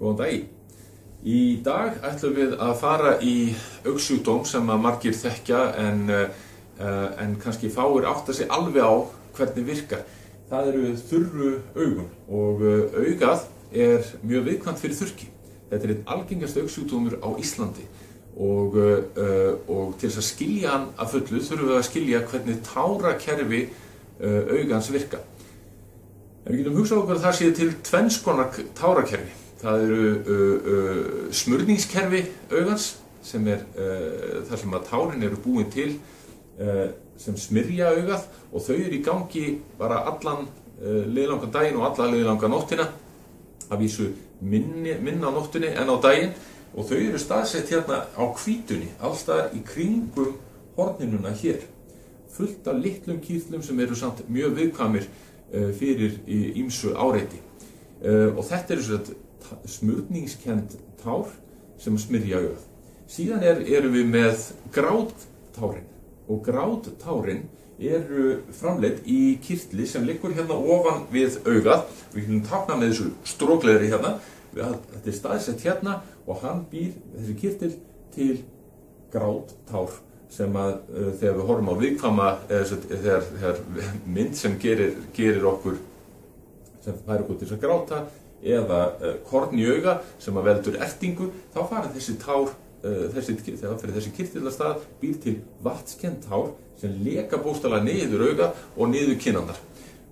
Góðan daginn. Í dag ætlum við að fara í augnsjúkdóm sem að margir þekkja en kannski fáir átta sig alveg á hvernig virkar. Það eru þurru augun og augað er mjög viðkvæmt fyrir þurrki. Þetta er einn algengasti augnsjúkdómur á Íslandi og til þess að skilja hann að fullu þurfum við að skilja hvernig tárakerfi augans virka. En við getum hugsað okkur að það sé til tvenns konar tárakerfi. Það eru smurningskerfi augans sem er þar sem að tárin eru búin til sem smyrja augað og þau eru í gangi bara allan liðlangan daginn og alla liðlanga nóttina, að vísu minna á nóttunni en á daginn, og þau eru staðsett hérna á hvítunni, alls staðar í kringum horninuna hér, fullt af litlum kýrtlum sem eru samt mjög viðkvæmir fyrir ýmsu áreiti. Og þetta eru smurningskennd tár sem smyrja augað. Síðan erum við með gráttárin, og gráttárin eru framleidd í kirtli sem liggur hérna ofan við augað. Við getum táknað með þessu strókleðri hérna. Þetta er staðsett hérna og hann býr, þessi kirtil, til gráttár sem að þegar við horfum á viðkvæma, þegar mynd sem gerir okkur, sem fær okkur til þess að gráta, eða korn í auga sem að veldur ertingu, þá fara þessi tár, þegar fyrir þessi kirtil af stað, býr til vatnskennd tár sem leka bókstaflega niður auga og niður kinnarnar.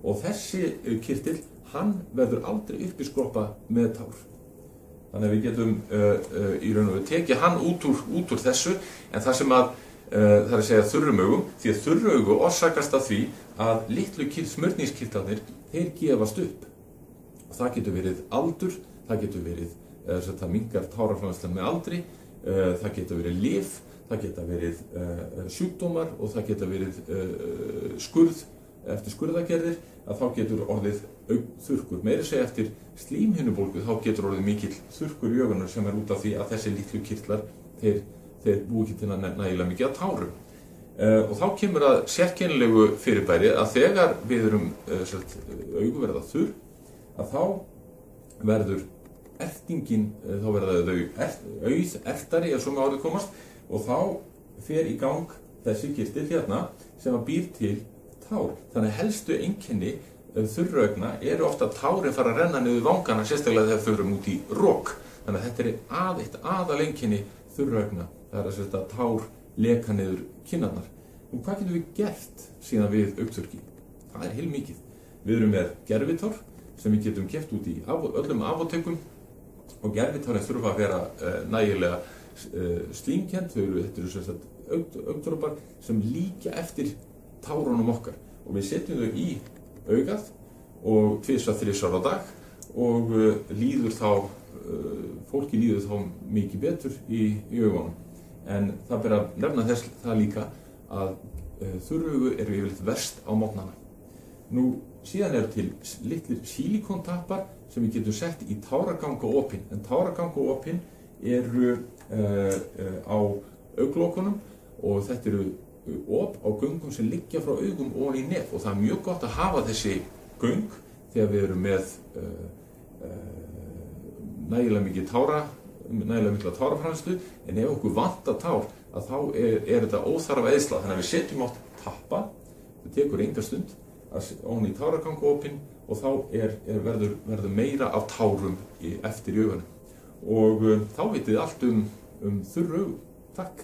Og þessi kirtil, hann verður aldrei uppiskroppa með tár. Þannig að við getum í raun og veru tekið hann út úr þessu, en það sem að það er að segja þurrum augum, því að þurru augu orsakast af því að litlu smurningskirtlarnir, þeir gefast upp. Og það getur verið aldur, það getur verið það minnkar táraframleiðslan með aldri, það getur verið lyf, það geta verið sjúkdómar og það geta verið skurð eftir skurðagerðir, að þá getur orðið þurrkur. Meira segja eftir slímhinnubólgu þá getur orðið mikill þurrkur í augunum sem út af því að þessi litlu kirtlar þeir búi ekki til að nægilega mikið að tárum. Og þá kemur að sérkennilegu fyrirbæri að þegar við erum augu verða þurr, að þá verður ertingin, þá verða þau auðertari ef svo með orðið komast, og þá fer í gang þessi kirtil hérna sem að býr til tár. Þannig helstu einkenni þurraugna eru ofta að tárin fara að renna niður vangana, sérstaklega þegar þau eru út í rok. Þannig að þetta er eitt aðaleinkenni þurraugna, það er að tár leka niður kinnarnar. Og hvað getum við gert síðan við augþurrki? Það er heilmikið. Við erum með gervitár sem við getum keypt út í öllum apótekum, og gervitárin þurfa að vera nægilega slímkennd. Þetta eru augndroppar sem líkja eftir tárunum okkar, og við setjum þau í augað og 2-3 á dag, og fólki líður þá mikið betur í augunum. En það ber að nefna það líka að þurru augu eru yfirleitt verst á morgnana. Nú síðan eru til litlir sílíkontappar sem við getum sett í táragangopin, en táragangopin eru á augnlokunum, og þetta eru op á göngum sem liggja frá augum ofan í nef, og það er mjög gott að hafa þessi göng þegar við erum með nægilega mikla táraframleiðslu, en ef okkur vantar tár, að þá er þetta óþarfa eyðsla. Þannig að við setjum átt tappa, það tekur enga stund ofan í táragangopin, og þá verður meira af tárum eftir í augunum. Og þá vitið þið allt um þurru augu. Takk.